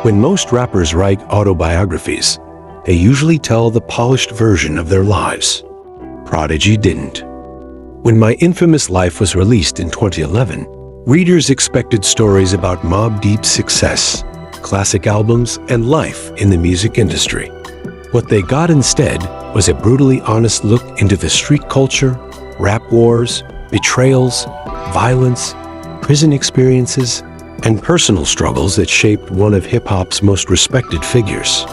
When most rappers write autobiographies, they usually tell the polished version of their lives. Prodigy didn't. When My Infamous Life was released in 2011, readers expected stories about Mobb Deep's success, classic albums, and life in the music industry. What they got instead was a brutally honest look into the street culture, rap wars, betrayals, violence, prison experiences, and personal struggles that shaped one of hip-hop's most respected figures.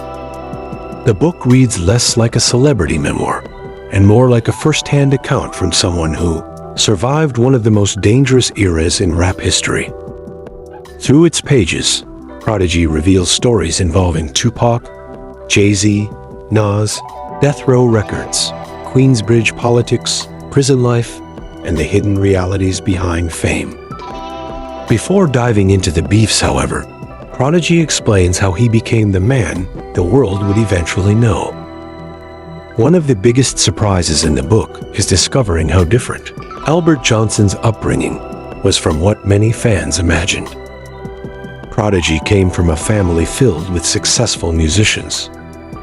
The book reads less like a celebrity memoir and more like a first-hand account from someone who survived one of the most dangerous eras in rap history. Through its pages, Prodigy reveals stories involving Tupac, Jay-Z, Nas, Death Row Records, Queensbridge politics, prison life, and the hidden realities behind fame. Before diving into the beefs, however, Prodigy explains how he became the man the world would eventually know. One of the biggest surprises in the book is discovering how different Albert Johnson's upbringing was from what many fans imagined. Prodigy came from a family filled with successful musicians.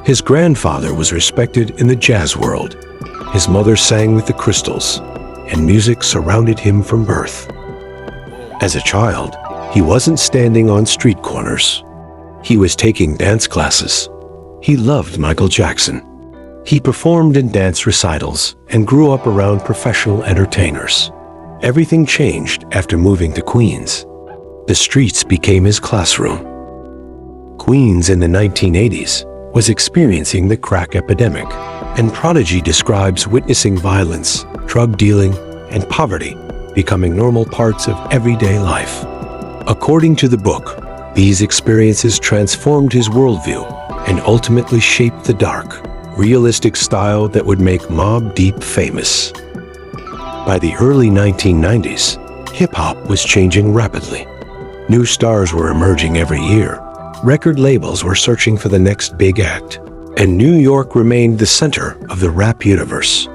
His grandfather was respected in the jazz world. His mother sang with the Crystals, and music surrounded him from birth. As a child, he wasn't standing on street corners. He was taking dance classes. He loved Michael Jackson. He performed in dance recitals and grew up around professional entertainers. Everything changed after moving to Queens. The streets became his classroom. Queens in the 1980s was experiencing the crack epidemic, and Prodigy describes witnessing violence, drug dealing, and poverty becoming normal parts of everyday life. According to the book, these experiences transformed his worldview and ultimately shaped the dark, realistic style that would make Mobb Deep famous. By the early 1990s, hip-hop was changing rapidly. New stars were emerging every year. Record labels were searching for the next big act, and New York remained the center of the rap universe.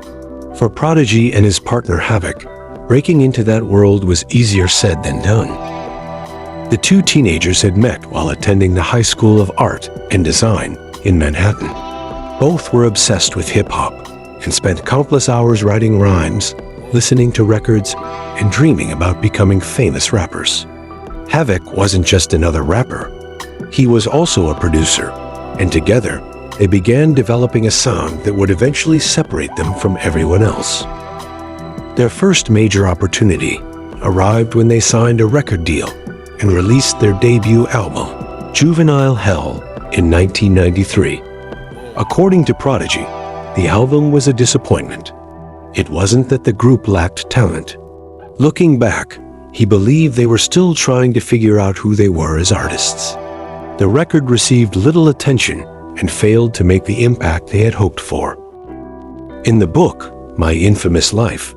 For Prodigy and his partner Havoc, breaking into that world was easier said than done. The two teenagers had met while attending the High School of Art and Design in Manhattan. Both were obsessed with hip-hop and spent countless hours writing rhymes, listening to records, and dreaming about becoming famous rappers. Havoc wasn't just another rapper. He was also a producer, and together, they began developing a sound that would eventually separate them from everyone else. Their first major opportunity arrived when they signed a record deal and released their debut album, Juvenile Hell, in 1993. According to Prodigy, the album was a disappointment. It wasn't that the group lacked talent. Looking back, he believed they were still trying to figure out who they were as artists. The record received little attention and failed to make the impact they had hoped for. In the book, My Infamous Life,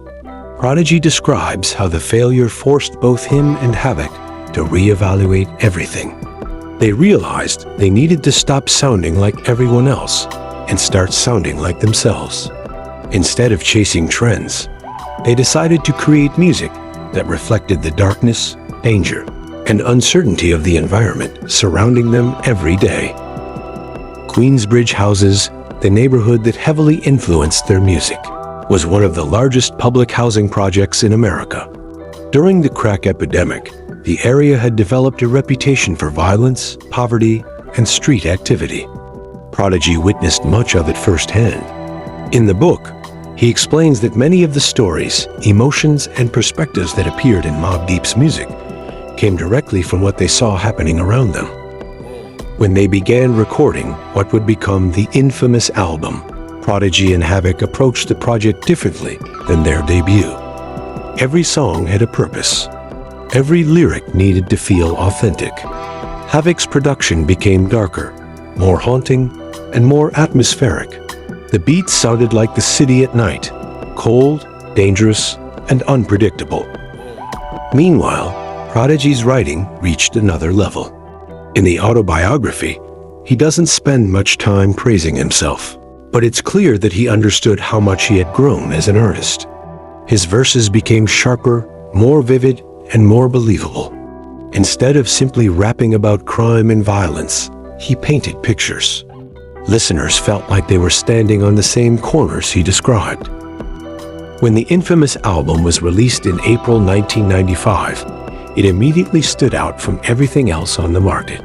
Prodigy describes how the failure forced both him and Havoc to reevaluate everything. They realized they needed to stop sounding like everyone else and start sounding like themselves. Instead of chasing trends, they decided to create music that reflected the darkness, danger, and uncertainty of the environment surrounding them every day. Queensbridge houses, the neighborhood that heavily influenced their music, was one of the largest public housing projects in America. During the crack epidemic, the area had developed a reputation for violence, poverty, and street activity. Prodigy witnessed much of it firsthand. In the book, he explains that many of the stories, emotions, and perspectives that appeared in Mobb Deep's music came directly from what they saw happening around them. When they began recording what would become the infamous album, Prodigy and Havoc approached the project differently than their debut. Every song had a purpose. Every lyric needed to feel authentic. Havoc's production became darker, more haunting, and more atmospheric. The beats sounded like the city at night, cold, dangerous, and unpredictable. Meanwhile, Prodigy's writing reached another level. In the autobiography, he doesn't spend much time praising himself, but it's clear that he understood how much he had grown as an artist. His verses became sharper, more vivid, and more believable. Instead of simply rapping about crime and violence, he painted pictures. Listeners felt like they were standing on the same corners he described. When the infamous album was released in April 1995, it immediately stood out from everything else on the market.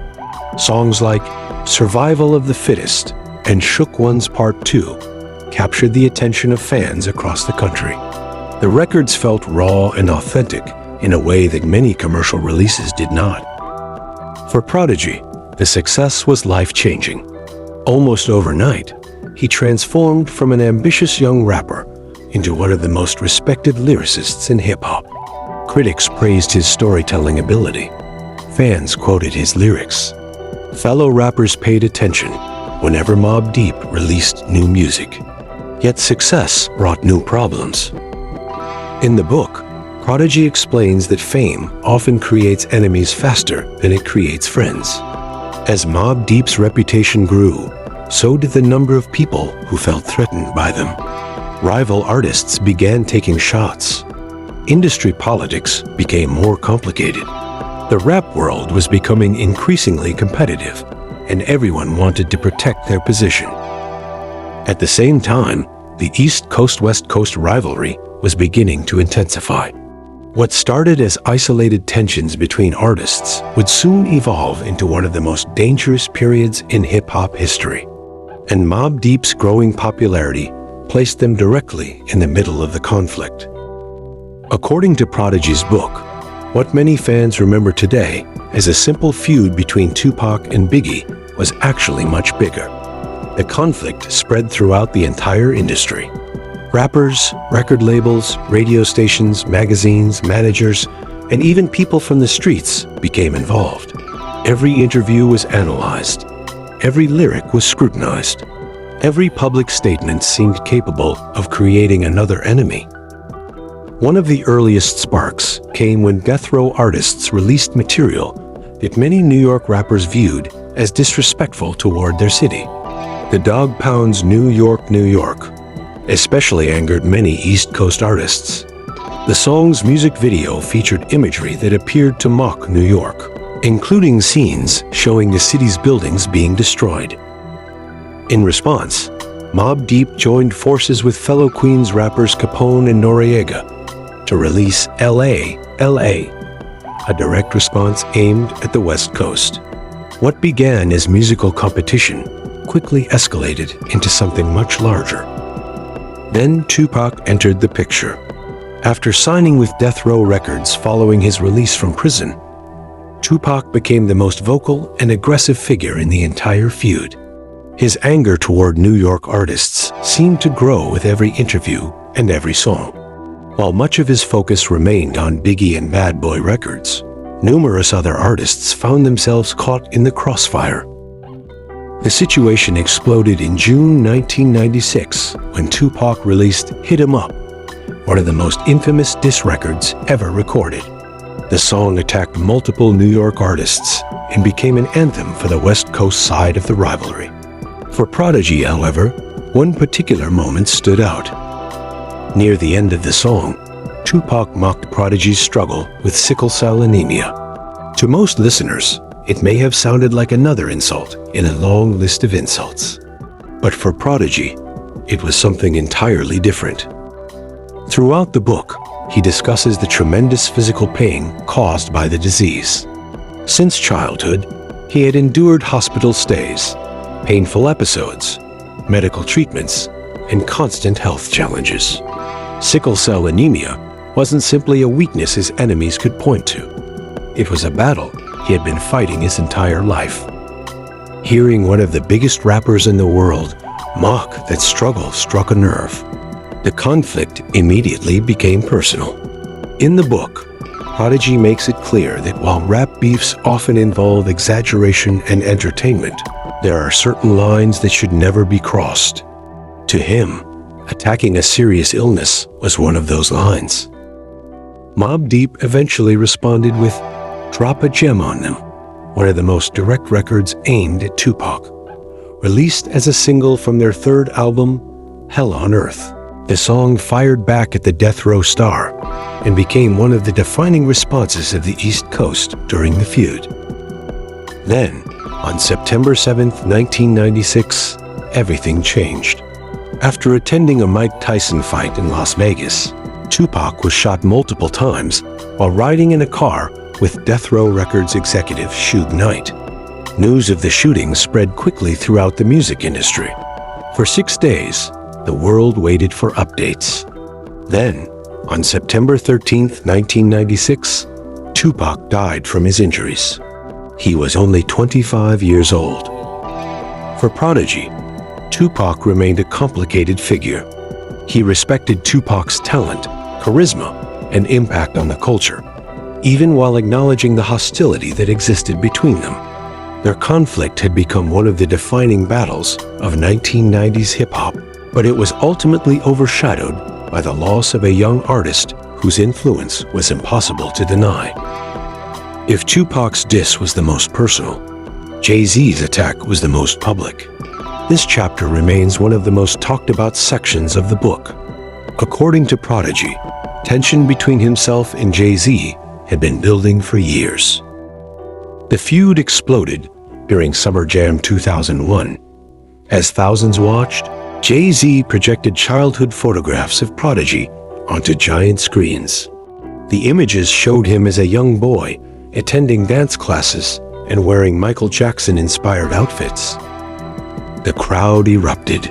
Songs like Survival of the Fittest and Shook Ones Part 2 captured the attention of fans across the country. The records felt raw and authentic in a way that many commercial releases did not. For Prodigy, the success was life-changing. Almost overnight, he transformed from an ambitious young rapper into one of the most respected lyricists in hip-hop. Critics praised his storytelling ability. Fans quoted his lyrics. Fellow rappers paid attention whenever Mobb Deep released new music. Yet success brought new problems. In the book, Prodigy explains that fame often creates enemies faster than it creates friends. As Mobb Deep's reputation grew, so did the number of people who felt threatened by them. Rival artists began taking shots. Industry politics became more complicated. The rap world was becoming increasingly competitive, and everyone wanted to protect their position. At the same time, the East Coast-West Coast rivalry was beginning to intensify. What started as isolated tensions between artists would soon evolve into one of the most dangerous periods in hip-hop history. And Mobb Deep's growing popularity placed them directly in the middle of the conflict. According to Prodigy's book, what many fans remember today as a simple feud between Tupac and Biggie was actually much bigger. The conflict spread throughout the entire industry. Rappers, record labels, radio stations, magazines, managers, and even people from the streets became involved. Every interview was analyzed. Every lyric was scrutinized. Every public statement seemed capable of creating another enemy. One of the earliest sparks came when death row artists released material that many New York rappers viewed as disrespectful toward their city. The Dog Pound's New York, New York especially angered many East Coast artists. The song's music video featured imagery that appeared to mock New York, including scenes showing the city's buildings being destroyed. In response, Mobb Deep joined forces with fellow Queens rappers Capone and Noreaga to release L.A., L.A., a direct response aimed at the West Coast. What began as musical competition quickly escalated into something much larger. Then Tupac entered the picture. After signing with Death Row Records following his release from prison, Tupac became the most vocal and aggressive figure in the entire feud. His anger toward New York artists seemed to grow with every interview and every song. While much of his focus remained on Biggie and Bad Boy Records, numerous other artists found themselves caught in the crossfire. The situation exploded in June 1996 when Tupac released Hit 'Em Up, one of the most infamous diss records ever recorded. The song attacked multiple New York artists and became an anthem for the West Coast side of the rivalry. For Prodigy, however, one particular moment stood out. Near the end of the song, Tupac mocked Prodigy's struggle with sickle cell anemia. To most listeners, it may have sounded like another insult in a long list of insults. But for Prodigy, it was something entirely different. Throughout the book, he discusses the tremendous physical pain caused by the disease. Since childhood, he had endured hospital stays, painful episodes, medical treatments, and constant health challenges. Sickle cell anemia wasn't simply a weakness his enemies could point to. It was a battle he had been fighting his entire life. Hearing one of the biggest rappers in the world mock that struggle struck a nerve. The conflict immediately became personal. In the book, Prodigy makes it clear that while rap beefs often involve exaggeration and entertainment, there are certain lines that should never be crossed. To him, attacking a serious illness was one of those lines. Mobb Deep eventually responded with Drop a Gem on Them, one of the most direct records aimed at Tupac. Released as a single from their third album, Hell on Earth, The song fired back at the death row star and became one of the defining responses of the East Coast during the feud. Then, on September 7, 1996, everything changed. After attending a Mike Tyson fight in Las Vegas, Tupac was shot multiple times while riding in a car with Death Row Records executive Suge Knight. News of the shooting spread quickly throughout the music industry. For 6 days, the world waited for updates. Then, on September 13, 1996, Tupac died from his injuries. He was only 25 years old. For Prodigy, Tupac remained a complicated figure. He respected Tupac's talent, charisma, and impact on the culture, even while acknowledging the hostility that existed between them. Their conflict had become one of the defining battles of 1990s hip-hop, but it was ultimately overshadowed by the loss of a young artist whose influence was impossible to deny. If Tupac's diss was the most personal, Jay-Z's attack was the most public. This chapter remains one of the most talked about sections of the book. According to Prodigy, tension between himself and Jay-Z had been building for years. The feud exploded during Summerjam 2001. As thousands watched, Jay-Z projected childhood photographs of Prodigy onto giant screens. The images showed him as a young boy attending dance classes and wearing Michael Jackson-inspired outfits. The crowd erupted.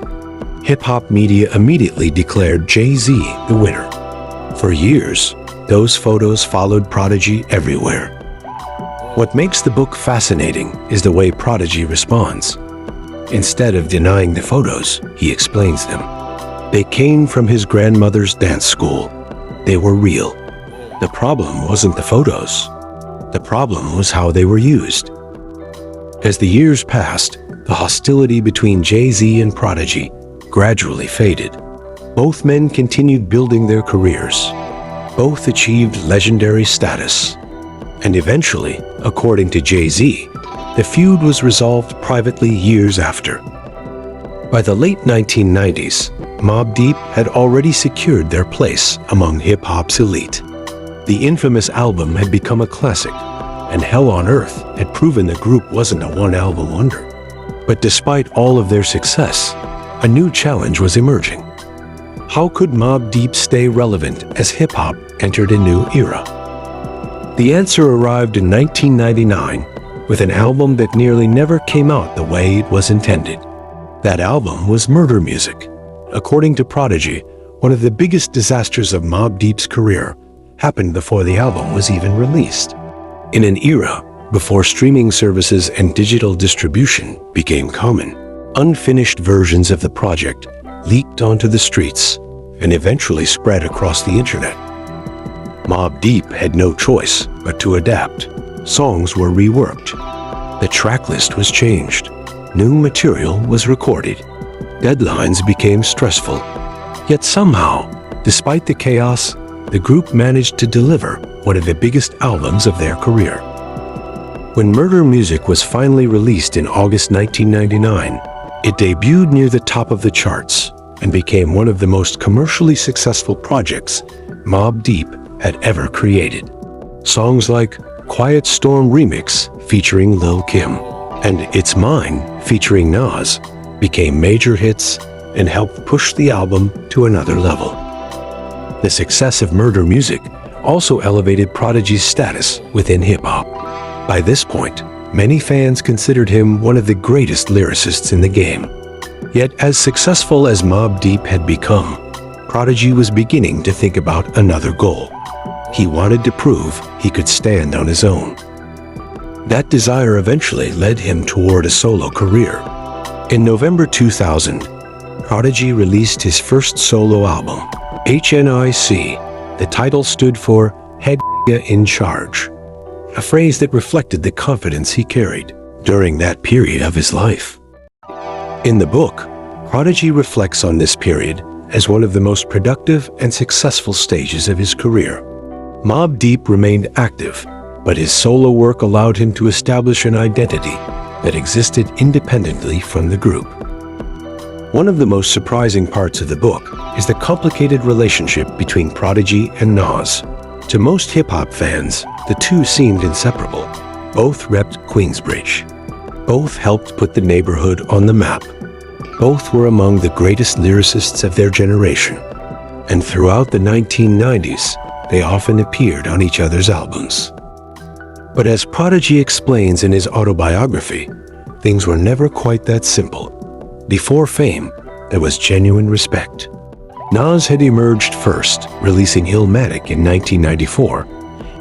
Hip-hop media immediately declared Jay-Z the winner. For years, those photos followed Prodigy everywhere. What makes the book fascinating is the way Prodigy responds. Instead of denying the photos, he explains them. They came from his grandmother's dance school. They were real. The problem wasn't the photos. The problem was how they were used. As the years passed, the hostility between Jay-Z and Prodigy gradually faded. Both men continued building their careers. Both achieved legendary status. And eventually, according to Jay-Z, the feud was resolved privately years after. By the late 1990s, Mobb Deep had already secured their place among hip-hop's elite. The infamous album had become a classic, and Hell on Earth had proven the group wasn't a one-album wonder. But despite all of their success, a new challenge was emerging. How could Mobb Deep stay relevant as hip-hop entered a new era? The answer arrived in 1999 with an album that nearly never came out the way it was intended. That album was Murda Muzik. According to Prodigy, one of the biggest disasters of Mobb Deep's career happened before the album was even released. In an era before streaming services and digital distribution became common, unfinished versions of the project leaked onto the streets and eventually spread across the internet. Mobb Deep had no choice but to adapt. Songs were reworked. The tracklist was changed. New material was recorded. Deadlines became stressful. Yet somehow, despite the chaos, the group managed to deliver one of the biggest albums of their career. When Murda Muzik was finally released in August 1999, it debuted near the top of the charts and became one of the most commercially successful projects Mobb Deep had ever created. Songs like Quiet Storm Remix featuring Lil Kim and It's Mine featuring Nas became major hits and helped push the album to another level. The success of Murda Muzik also elevated Prodigy's status within hip-hop. By this point, many fans considered him one of the greatest lyricists in the game. Yet as successful as Mobb Deep had become, Prodigy was beginning to think about another goal. He wanted to prove he could stand on his own. That desire eventually led him toward a solo career. In November 2000, Prodigy released his first solo album, HNIC. The title stood for Head in Charge, a phrase that reflected the confidence he carried during that period of his life. In the book, Prodigy reflects on this period as one of the most productive and successful stages of his career. Mobb Deep remained active, but his solo work allowed him to establish an identity that existed independently from the group. One of the most surprising parts of the book is the complicated relationship between Prodigy and Nas. To most hip-hop fans, the two seemed inseparable. Both repped Queensbridge. Both helped put the neighborhood on the map. Both were among the greatest lyricists of their generation. And throughout the 1990s, they often appeared on each other's albums. But as Prodigy explains in his autobiography, things were never quite that simple. Before fame, there was genuine respect. Nas had emerged first, releasing Illmatic in 1994,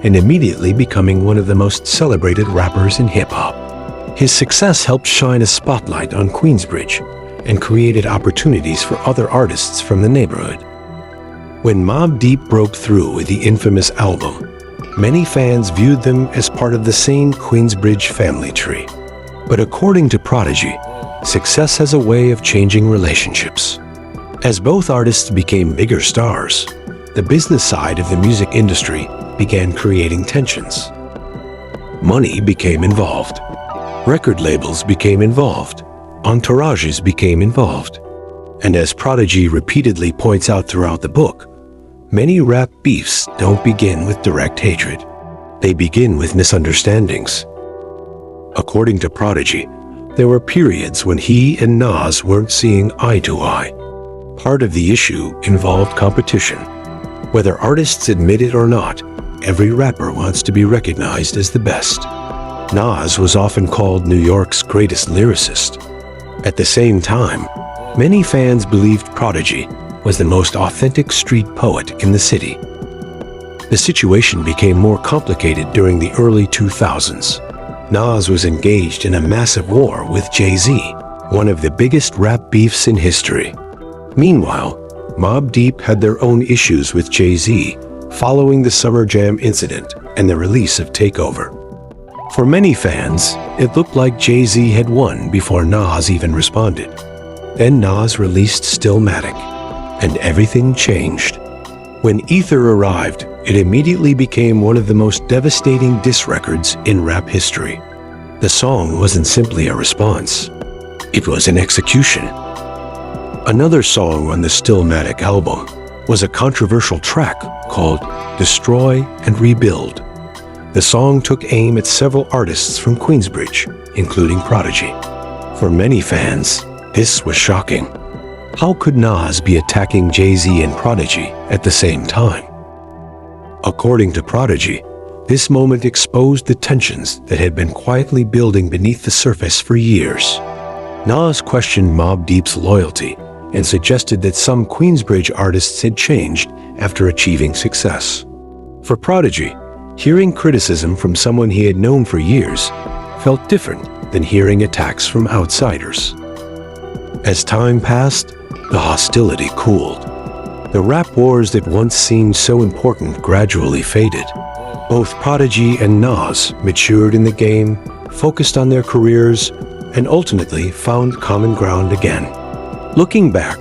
and immediately becoming one of the most celebrated rappers in hip-hop. His success helped shine a spotlight on Queensbridge and created opportunities for other artists from the neighborhood. When Mobb Deep broke through with the infamous album, many fans viewed them as part of the same Queensbridge family tree. But according to Prodigy, success has a way of changing relationships. As both artists became bigger stars, the business side of the music industry began creating tensions. Money became involved. Record labels became involved. Entourages became involved. And as Prodigy repeatedly points out throughout the book, many rap beefs don't begin with direct hatred. They begin with misunderstandings. According to Prodigy, there were periods when he and Nas weren't seeing eye to eye. Part of the issue involved competition. Whether artists admit it or not, every rapper wants to be recognized as the best. Nas was often called New York's greatest lyricist. At the same time, many fans believed Prodigy was the most authentic street poet in the city. The situation became more complicated during the early 2000s. Nas was engaged in a massive war with Jay-Z, one of the biggest rap beefs in history. Meanwhile, Mobb Deep had their own issues with Jay-Z following the Summerjam incident and the release of Takeover. For many fans, it looked like Jay-Z had won before Nas even responded. Then Nas released Stillmatic, and everything changed. When Ether arrived, it immediately became one of the most devastating diss records in rap history. The song wasn't simply a response. It was an execution. Another song on the Stillmatic album was a controversial track called Destroy and Rebuild. The song took aim at several artists from Queensbridge, including Prodigy. For many fans, this was shocking. How could Nas be attacking Jay-Z and Prodigy at the same time? According to Prodigy, this moment exposed the tensions that had been quietly building beneath the surface for years. Nas questioned Mobb Deep's loyalty and suggested that some Queensbridge artists had changed after achieving success. For Prodigy, hearing criticism from someone he had known for years felt different than hearing attacks from outsiders. As time passed, the hostility cooled. The rap wars that once seemed so important gradually faded. Both Prodigy and Nas matured in the game, focused on their careers, and ultimately found common ground again. Looking back,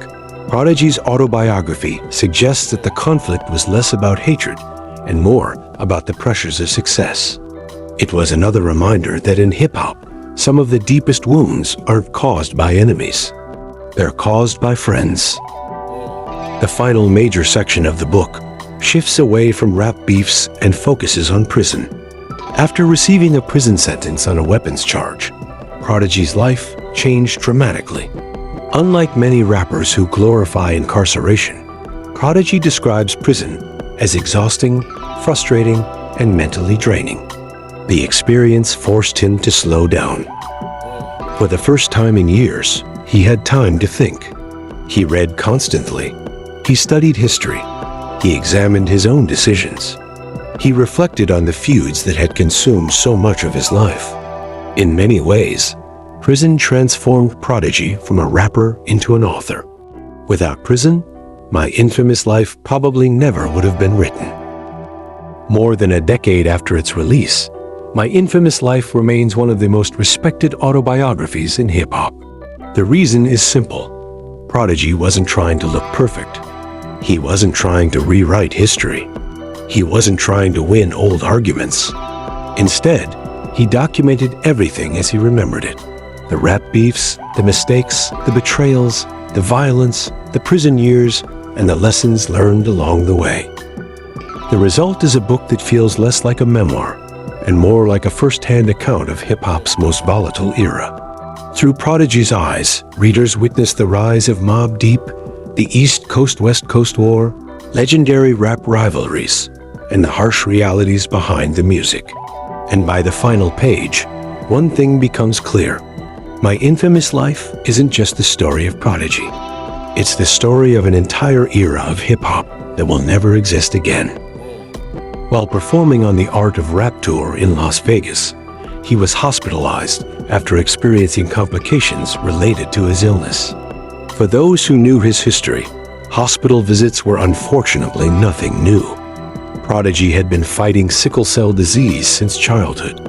Prodigy's autobiography suggests that the conflict was less about hatred and more about the pressures of success. It was another reminder that in hip-hop, some of the deepest wounds aren't caused by enemies. They're caused by friends. The final major section of the book shifts away from rap beefs and focuses on prison. After receiving a prison sentence on a weapons charge, Prodigy's life changed dramatically. Unlike many rappers who glorify incarceration, Prodigy describes prison as exhausting, frustrating, and mentally draining. The experience forced him to slow down. For the first time in years, he had time to think. He read constantly. He studied history. He examined his own decisions. He reflected on the feuds that had consumed so much of his life. In many ways, prison transformed Prodigy from a rapper into an author. Without prison, my infamous life probably never would have been written. More than a decade after its release, My Infamous Life remains one of the most respected autobiographies in hip-hop. The reason is simple. Prodigy wasn't trying to look perfect. He wasn't trying to rewrite history. He wasn't trying to win old arguments. Instead, he documented everything as he remembered it. The rap beefs, the mistakes, the betrayals, the violence, the prison years, and the lessons learned along the way. The result is a book that feels less like a memoir and more like a first-hand account of hip-hop's most volatile era. Through Prodigy's eyes, readers witness the rise of Mobb Deep, the East Coast-West Coast War, legendary rap rivalries, and the harsh realities behind the music. And by the final page, one thing becomes clear. My Infamous Life isn't just the story of Prodigy. It's the story of an entire era of hip-hop that will never exist again. While performing on the Art of Rap tour in Las Vegas, he was hospitalized after experiencing complications related to his illness. For those who knew his history, hospital visits were unfortunately nothing new. Prodigy had been fighting sickle cell disease since childhood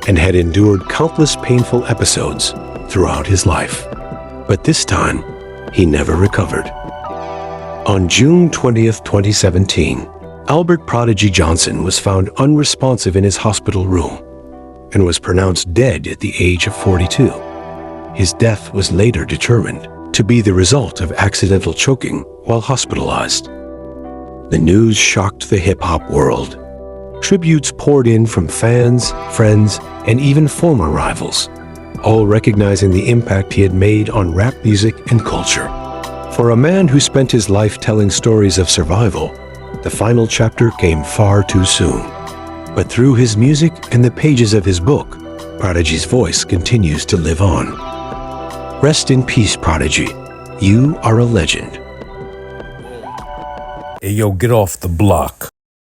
and had endured countless painful episodes throughout his life. But this time, he never recovered. On June 20th, 2017, Albert Prodigy Johnson was found unresponsive in his hospital room and was pronounced dead at the age of 42. His death was later determined to be the result of accidental choking while hospitalized. The news shocked the hip-hop world. Tributes poured in from fans, friends, and even former rivals, all recognizing the impact he had made on rap music and culture. For a man who spent his life telling stories of survival, the final chapter came far too soon. But through his music and the pages of his book, Prodigy's voice continues to live on. Rest in peace, Prodigy. You are a legend. Hey, yo, get off the block.